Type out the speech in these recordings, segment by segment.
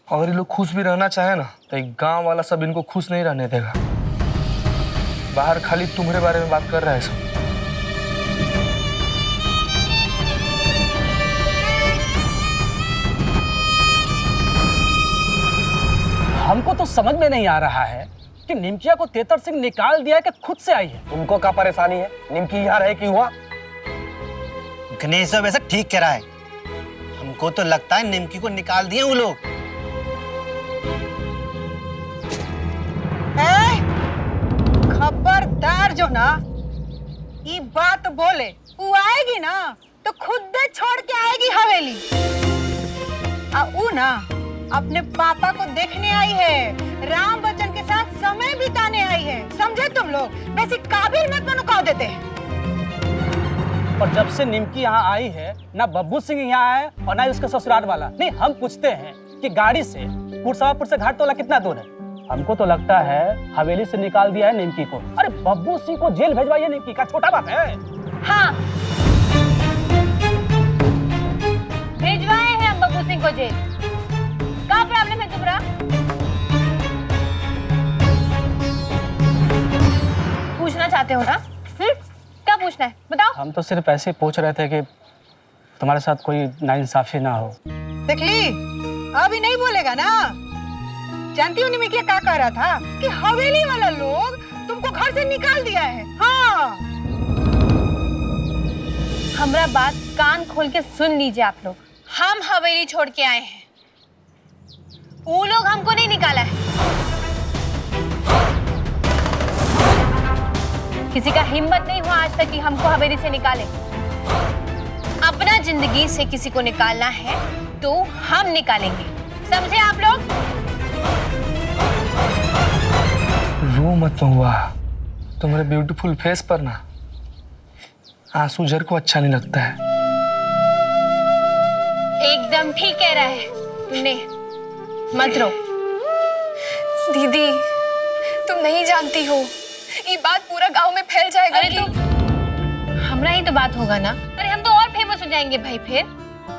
अगर ये लोग खुश भी रहना चाहे ना तो एक गांव वाला सब इनको खुश नहीं रहने देगा। बाहर खाली तुम्हारे बारे में बात कर रहा है सब। हमको तो समझ में नहीं आ रहा है कि निमकिया को तेतर सिंह निकाल दिया कि खुद से आई है। तुमको क्या परेशानी है? निमकी यहाँ रहे कि हुआ? गणेश साहब ऐसा ठीक कह रहा है। हमको तो लगता है निमकी को निकाल दिए वो लोग। खबरदार जो ना ये बात बोले, वो आएगी ना तो खुद दे छोड़ के आएगी हवेली। वो ना अपने पापा को देखने आई है, राम बच्चन के साथ समय बिताने आई है, समझे तुम लोग? वैसे काबिल मत बनो कह देते हैं। और जब से निमकी यहाँ आई है ना बब्बू सिंह यहाँ आए और ना ही उसका ससुराल वाला। नहीं, हम पूछते हैं कि गाड़ी से कुरसावापुर से घाट तोला कितना दूर है? हमको तो लगता है हवेली से निकाल दिया है निमकी को। अरे बब्बू सिंह को जेल भेजवाइए, निमकी का छोटा बात है। हाँ, भेजवाए हैं हम बब्बू सिंह को जेल। क्या प्रॉब्लम है तुम्हारा? पूछना चाहते हो ना? क्या पूछना है बताओ। हम तो सिर्फ ऐसे ही पूछ रहे थे कि तुम्हारे साथ कोई नाइंसाफी ना हो। देख ली, अभी नहीं बोलेगा ना। जानती हो निमिया क्या कह रहा था कि हवेली वाला लोग तुमको घर से निकाल दिया है। हाँ, हमारा बात कान खोल के सुन लीजिए आप लोग। हम हवेली छोड़ के आए हैं, वो लोग हमको नहीं निकाला है। किसी का हिम्मत नहीं हुआ आज तक कि हमको हवेली से निकाले। अपना जिंदगी से किसी को निकालना है तो हम निकालेंगे, समझे आप लोग? रो मत हुआ, तुम्हारे ब्यूटीफुल फेस पर ना आंसू जर को अच्छा नहीं लगता है। एकदम ठीक कह रहा है तुमने, मत रो। दीदी, तुम नहीं जानती हो, ये बात पूरा गांव में फैल जाएगा। अरे तो हमरा ही तो बात होगा ना। अरे हम तो और फेमस हो जाएंगे भाई। फिर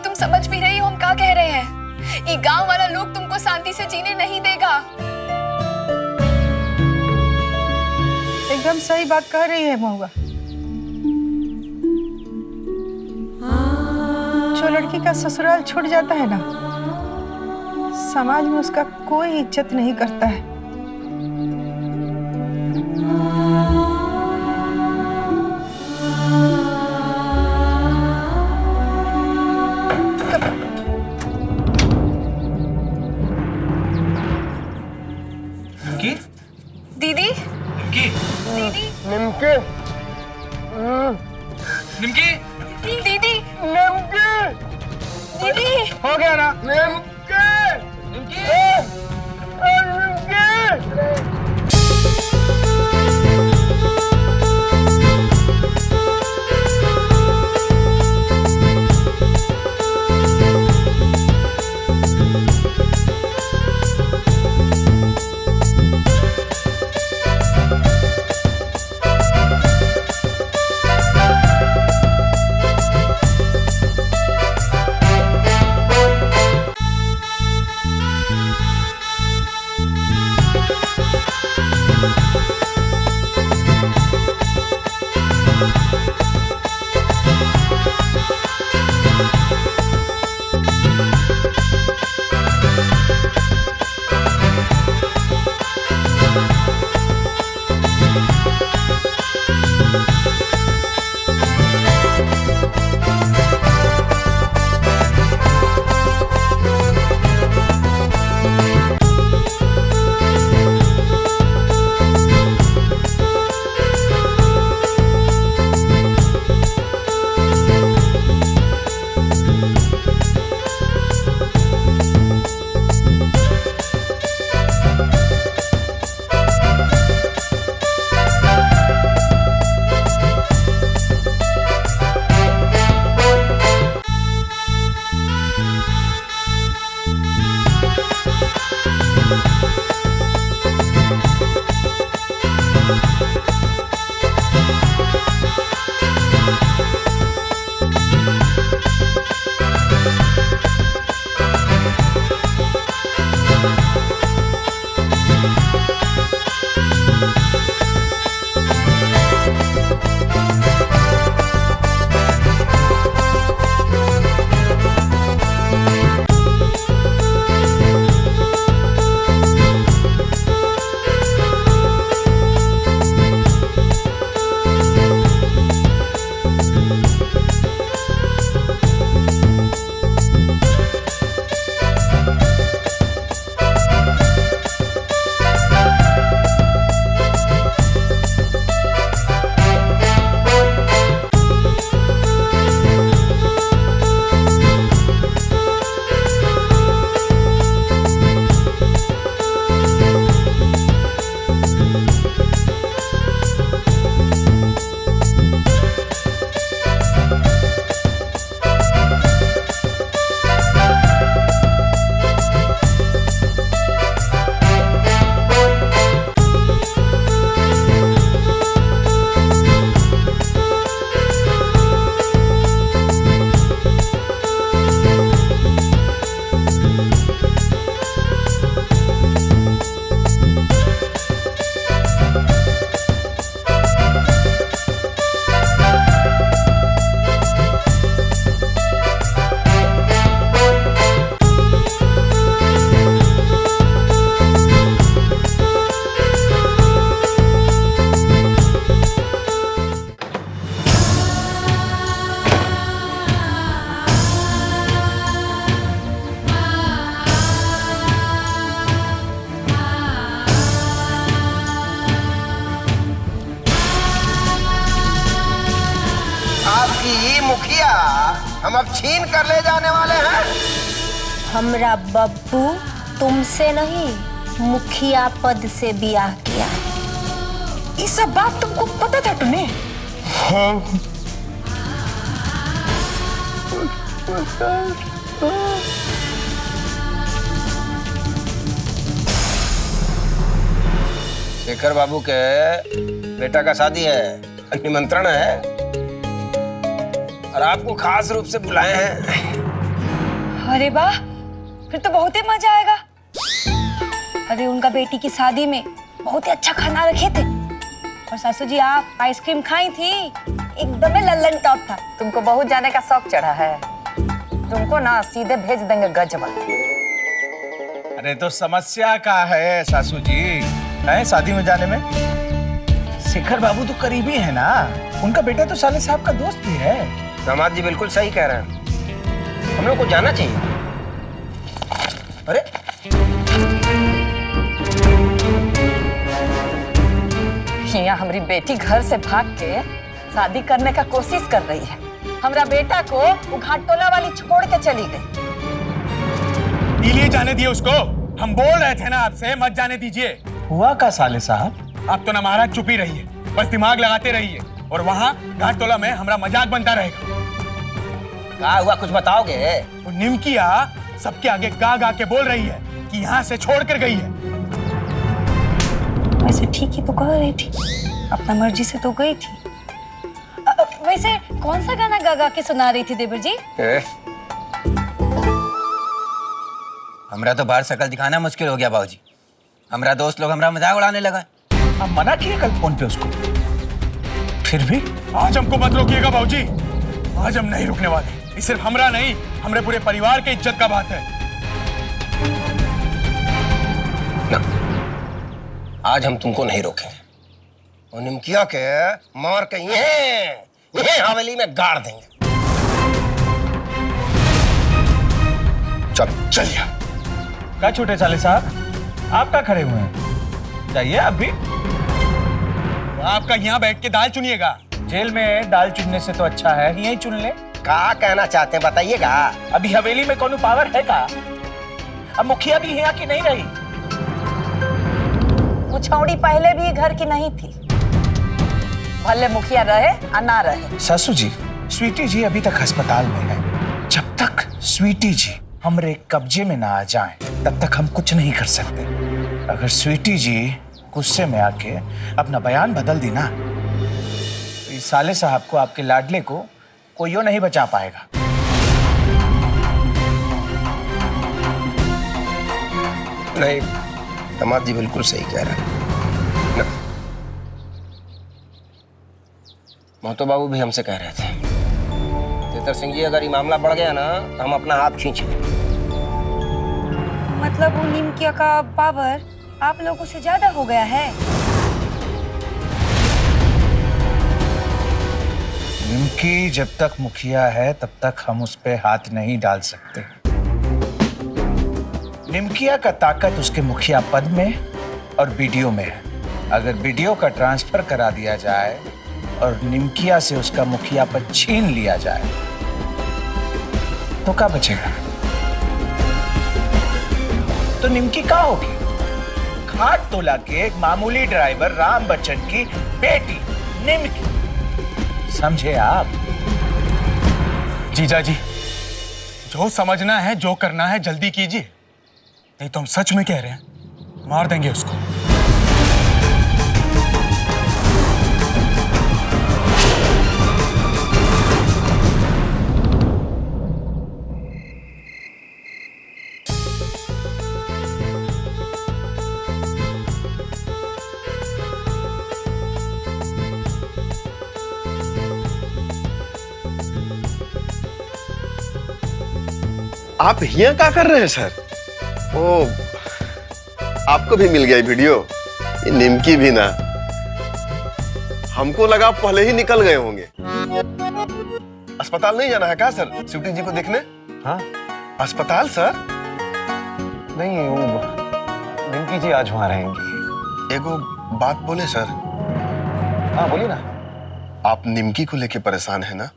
तुम समझ भी रही हो हम क्या कह रहे हैं? ये गांव वाला लोग तुमको शांति से जीने नहीं देगा। एकदम सही बात कह रही है महुआ। जो लड़की का ससुराल छूट जाता है ना, समाज में उसका कोई इज्जत नहीं करता है। दीदी, निमकी, दीदी, निमकी, निमकी, दीदी, निमकी, दीदी। हो गया ना? निमकी, निमकी, निमकी। आपकी मुखिया हम अब छीन कर ले जाने वाले हैं। हमरा बब्बू तुमसे नहीं मुखिया पद से ब्याह किया। ये सब बात तुमको पता था तुम्हें? शेखर बाबू के बेटा का शादी है, निमंत्रण है और आपको खास रूप से बुलाए हैं। अरे वाह, फिर तो बहुत ही मजा आएगा। अरे उनका बेटी की शादी में बहुत ही अच्छा खाना रखे थे और सासू जी आप आइसक्रीम खाई थी, एकदम लल्लन टॉप था। तुमको बहुत जाने का शौक चढ़ा है, तुमको ना सीधे भेज देंगे गजवा। अरे तो समस्या का है सासू जी है शादी में जाने में? शेखर बाबू तो करीबी है ना, उनका बेटा तो साले साहब का दोस्त भी है। दामाद जी बिल्कुल सही कह रहे हैं, हम लोग को जाना चाहिए। अरे यहाँ हमारी बेटी घर से भाग के शादी करने का कोशिश कर रही है। हमारा बेटा को वो घाटोला वाली छोड़ के चली गई। इलिए जाने दिए उसको, हम बोल रहे थे ना आपसे मत जाने दीजिए। हुआ का साले साहब? आप तो ना महाराज चुप ही रहिए, बस दिमाग लगाते रहिए और वहाँ घाटोला में हमारा मजाक बनता रहेगा। क्या हुआ, कुछ बताओगे? वो निमकिया सबके आगे गा गा के बोल रही है कि यहाँ से छोड़ कर गई है। वैसे ठीक ही तो कह रही थी, अपना मर्जी से तो गई थी। वैसे कौन सा गाना गा गा के सुना रही थी देवर जी? हमरा तो बाहर शकल दिखाना मुश्किल हो गया बाबूजी। हमरा दोस्त लोग हमरा मजाक उड़ाने लगा। आप मना किए कल फोन पे उसको, फिर भी आज हमको मत रोकिएगा बाबूजी, आज हम नहीं रुकने वाले। ये सिर्फ हमरा नहीं, हमारे पूरे परिवार के इज्जत का बात है। ना, आज हम तुमको नहीं रोकेंगे और निमकिया के मार के ये हवेली में गाड़ देंगे। चल चलिए। क्या छूटे साले साहब, आप क्या खड़े हुए हैं? जाइए आप भी। आपका यहाँ बैठ के दाल चुनिएगा। जेल में दाल चुनने से तो अच्छा है यहीं चुन ले। क्या कहना चाहते हैं बताइएगा। अभी हवेली में कौन पावर है का? अब मुखिया भी यहाँ की नहीं रही। वो छौड़ी पहले भी घर की नहीं थी, भले मुखिया रहे या ना रहे। सासू जी, स्वीटी जी अभी तक अस्पताल में है। जब तक स्वीटी जी हमरे कब्जे में ना आ जाएं, तब तक हम कुछ नहीं कर सकते। अगर स्वीटी जी गुस्से में आके अपना बयान बदल दी ना, तो इस साले साहब को, आपके लाडले को कोई और नहीं बचा पाएगा। नहीं, दामाद जी बिल्कुल सही कह रहे हैं। महतो बाबू भी हमसे कह रहे थे, तेतर सिंह जी अगर ये मामला बढ़ गया ना तो हम अपना हाथ खींच लें। मतलब वो निमकिया का पावर आप लोगों से ज्यादा हो गया है? निमकी जब तक मुखिया है तब तक हम उस पे हाथ नहीं डाल सकते। निमकिया का ताकत उसके मुखिया पद में और वीडियो में है। अगर वीडियो का ट्रांसफर करा दिया जाए और निमकिया से उसका मुखिया पद छीन लिया जाए तो क्या बचेगा? तो निमकी कहाँ होगी? घाट तोला के एक मामूली ड्राइवर राम बच्चन की बेटी निमकी। समझे आप? जीजा जी, जो समझना है, जो करना है जल्दी कीजिए, नहीं तो हम सच में कह रहे हैं, मार देंगे उसको। आप यहाँ क्या कर रहे हैं सर? ओ, आपको भी मिल गया वीडियो? ये निमकी भी ना, हमको लगा आप पहले ही निकल गए होंगे। अस्पताल नहीं जाना है क्या सर स्वीटी जी को देखने? हाँ अस्पताल सर? नहीं, वो निमकी जी आज वहां रहेंगी। एगो बात बोले सर? हाँ बोलिए ना। आप निमकी को लेके परेशान है ना?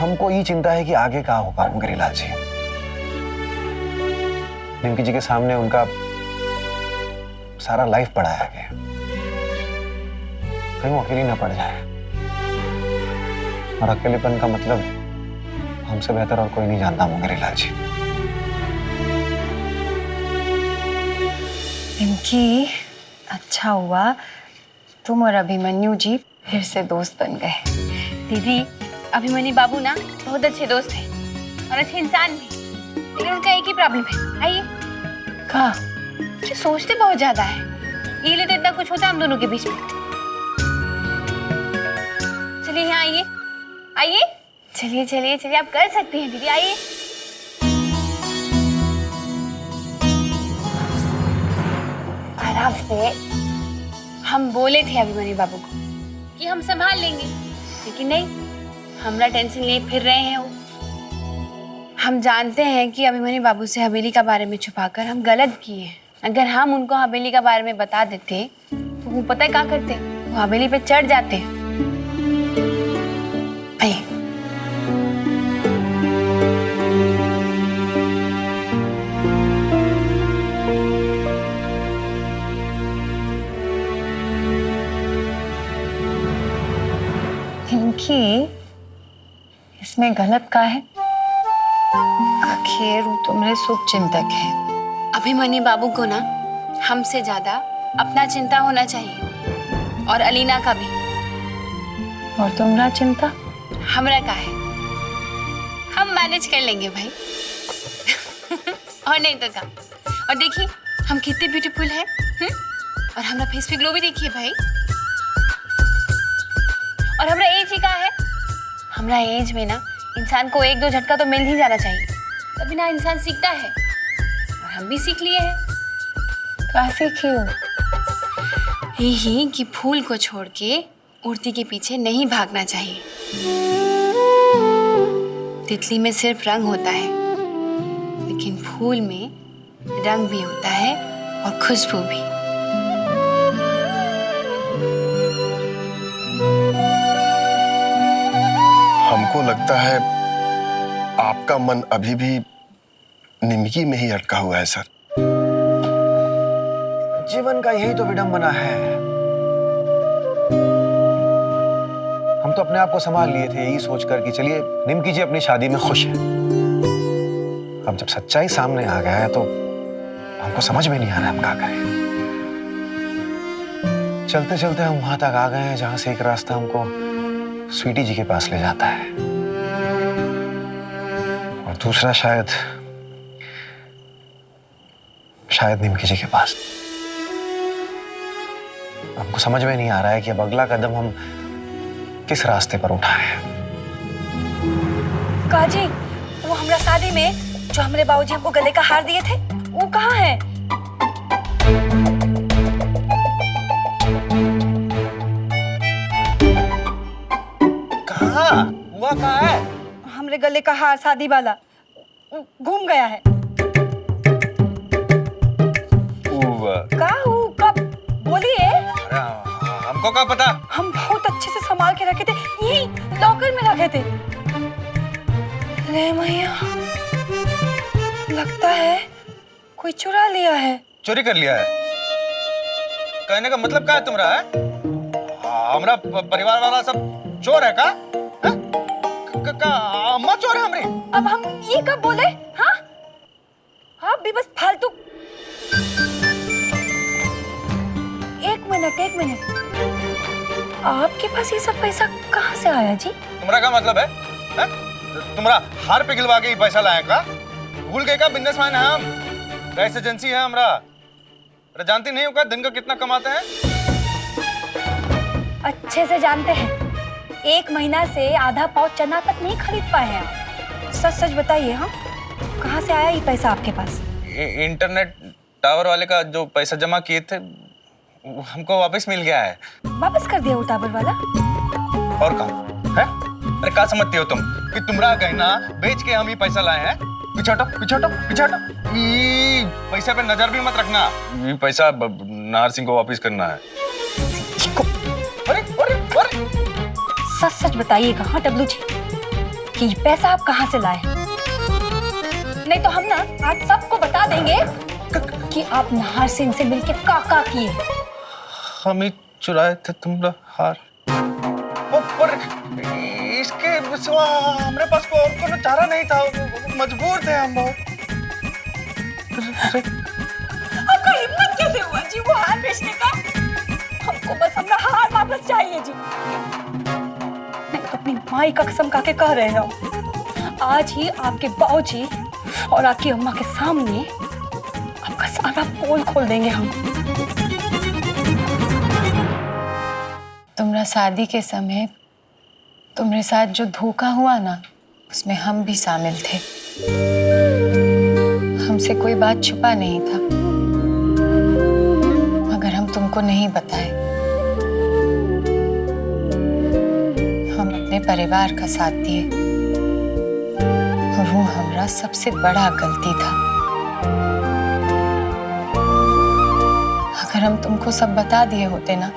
हमको ये चिंता है कि आगे क्या होगा मुंगेरीलाल जी। निमकी जी के सामने उनका सारा लाइफ पड़ा है आगे, कहीं वो अकेली ना पड़ जाए। और अकेलेपन का मतलब हमसे बेहतर और कोई नहीं जानता मुंगेरीलाल जी। निमकी, अच्छा हुआ तुम और अभिमन्यु जी फिर से दोस्त बन गए। दीदी, अभिमन्यु बाबू ना बहुत अच्छे दोस्त हैं और अच्छे इंसान भी, लेकिन उनका एक ही प्रॉब्लम है। आइए। का? ये सोचते बहुत ज्यादा है, ये तो इतना कुछ होता हम दोनों के बीच में। चलिए यहाँ आइए, आइए। चलिए चलिए चलिए, आप कर सकती हैं दीदी, आइए। आराम से। हम बोले थे अभिमन्यु बाबू को कि हम संभाल लेंगे, लेकिन नहीं, हमरा टेंशन लिए फिर रहे हैं वो। हम जानते हैं कि अभिमन्यु बाबू से हवेली का बारे में छुपाकर हम गलत किए हैं। अगर हम उनको हवेली का बारे में बता देते तो वो पता है क्या करते, वो हवेली पे चढ़ जाते हैं। आइए। निमकी, इसमें गलत का है? आखिर वो तुम्हारे शुभ चिंतक है। अभिमन्यु बाबू को ना हमसे ज्यादा अपना चिंता होना चाहिए, और अलीना का भी। और तुम्हारा चिंता? हमरा का है, हम मैनेज कर लेंगे भाई। और नहीं तो क्या। और देखिए हम कितने ब्यूटीफुल हैं, और हमारा फेस पे ग्लो भी देखिए भाई। और हमारा एज ही का है, हमारा एज में ना इंसान को 1-2 झटका तो मिल ही जाना चाहिए, तभी ना इंसान सीखता है। और हम भी सीख लिए हैं। क्या सीखी हो? यही कि फूल को छोड़ के उड़ती के पीछे नहीं भागना चाहिए। तितली में सिर्फ रंग होता है, लेकिन फूल में रंग भी होता है और खुशबू भी। हमको लगता है आपका मन अभी भी निमकी में ही अटका हुआ है सर। जीवन का यही तो विडंबना है। हम तो अपने आप को संभाल लिए थे यही सोचकर कि चलिए निमकी जी अपनी शादी में खुश हैं। अब जब सच्चाई सामने आ गया है तो हमको समझ में नहीं आ रहा हम क्या करें। चलते चलते हम वहां तक आ गए हैं जहां से एक रास्ता हमको स्वीटी जी के पास ले जाता है, और दूसरा शायद निमकी जी के पास। हमको समझ में नहीं आ रहा है कि अब अगला कदम हम किस रास्ते पर उठाएं। काजी, वो हमरा शादी में जो हमरे बाबूजी हमको गले का हार दिए थे, वो कहाँ है? कहाँ हुआ, कहाँ है? हमरे गले का हार शादी वाला घूम गया है। कब बोलिए? हमको क्या पता? हम बहुत अच्छे से संभाल के रखे थे, यही लॉकर में रखे थे। ले मैया, लगता है कोई चुरा लिया है। चोरी कर लिया है? कहने का मतलब क्या है तुम्हारा? हमारा परिवार वाला सब चोर है का? अम्मा चोर है हमारी? अब हम ये कब बोले? हाँ, आप भी बस फालतू। एक मिनट, आपके पास ये सब पैसा कहाँ से आया जी? तुम्हारा क्या मतलब है? तुम्हारा हार पिघलवा के ही पैसा लाए का? भूल गए का? बिजनेसमैन है हम, गैस एजेंसी है हमारा। अरे जानती नहीं हो का दिन का कितना कमाते हैं? अच्छे से जानते हैं। 1 महीना से आधा पाव चना तक नहीं खरीद पाए हैं आप। सच सच बताइए, हाँ, कहाँ से आया ये पैसा आपके पास? इंटरनेट टावर वाले का जो पैसा जमा किए थे वो हमको वापस मिल गया है। वापस कर दिया वो टावर वाला? और कहाँ है? अरे क्या समझती हो तुम कि तुम्हारा गहना बेच के हम ही पैसा लाए हैं? पीछे हटो, पीछे हटो, पीछे हटो। पैसे पे नजर भी मत रखना। ये पैसा नाहर सिंह को वापस करना है। अरे अरे अरे, सच सच बताइएगा हाँ डब्लू जी, कि ये पैसा आप कहाँ से लाए। नहीं तो हम ना आज सबको बता देंगे कि आप नहार सिंह से मिलके काका किए। हम ही चुराए थे तुमरा हार। पर इसके सिवा हमारे पास कोई और कोनो चारा नहीं था, मजबूर थे हम बहुत। आपका हिम्मत कैसे हुआ जी वो हार बेचने का? हमको बस अपना हार वापस चाहिए जी। मैं तो अपनी माई का कसम खा के कह रहे हैं, आज ही आपके बाबूजी और आपकी अम्मा के सामने आपका सारा पोल खोल देंगे हम। तुम्हारा शादी के समय तुम्हारे साथ जो धोखा हुआ ना, उसमें हम भी शामिल थे। हमसे कोई बात छुपा नहीं था, मगर हम तुमको नहीं बताए। हम अपने परिवार का साथ दिए, वो हमारा सबसे बड़ा गलती था। अगर हम तुमको सब बता दिए होते ना,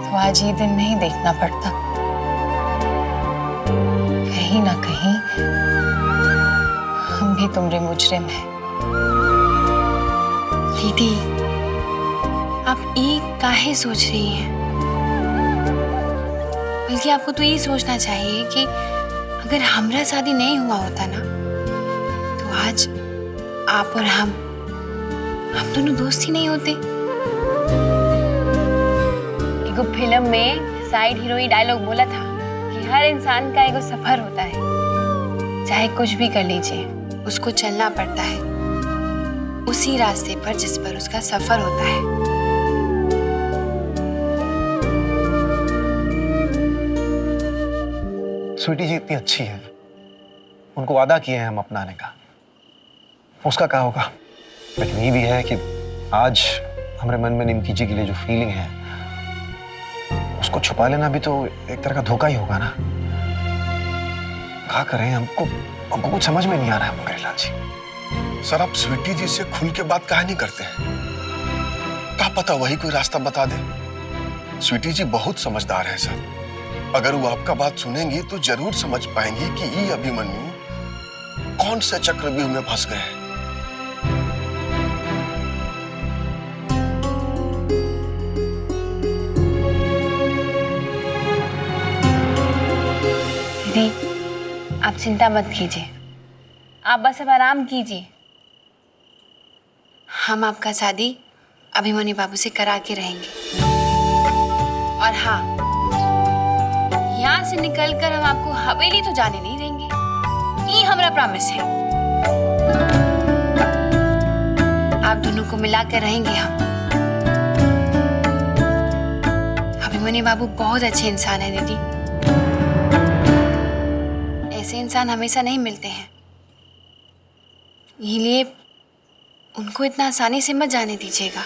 तो आज ये दिन नहीं देखना पड़ता। कहीं ना कहीं हम भी तुम्हारे मुजरिम हैं। दीदी, आप ये काहे सोच रही हैं? बल्कि आपको तो ये सोचना चाहिए कि अगर हमारा शादी नहीं हुआ होता ना, तो आज आप और हम दोनों दोस्त ही नहीं होते। एगो फिल्म में साइड हीरो ही डायलॉग बोला था कि हर इंसान का एगो सफर होता है, चाहे कुछ भी कर लीजिए, उसको चलना पड़ता है उसी रास्ते पर जिस पर उसका सफर होता है। स्वीटी जी इतनी अच्छी है, उनको वादा किए हैं हम अपनाने का, उसका क्या होगा। लेकिन ये भी है कि आज हमारे मन में निमकी जी के लिए जो फीलिंग है, उसको छुपा लेना भी तो एक तरह का धोखा ही होगा ना। क्या करें, हमको कुछ समझ में नहीं आ रहा है मकरीलाल जी। सर, आप स्वीटी जी से खुल के बात काहे नहीं करते हैं? क्या पता वही कोई रास्ता बता दे। स्वीटी जी बहुत समझदार है सर, अगर वो आपका बात सुनेंगी तो जरूर समझ पाएंगी कि ये अभिमन्यु कौन से चक्रव्यूह में फंस गए हैं। दीदी, आप चिंता मत कीजिए, आप बस अब आराम कीजिए। हम आपका शादी अभिमन्यु बाबू से करा के रहेंगे। और हाँ, यहाँ से निकलकर हम आपको हवेली तो जाने नहीं देंगे, ये हमारा प्रॉमिस है। आप दोनों को मिला कर रहेंगे हम। अभिमन्यु बाबू बहुत अच्छे इंसान है दीदी, ऐसे इंसान हमेशा नहीं मिलते हैं, इसलिए उनको इतना आसानी से मत जाने दीजिएगा।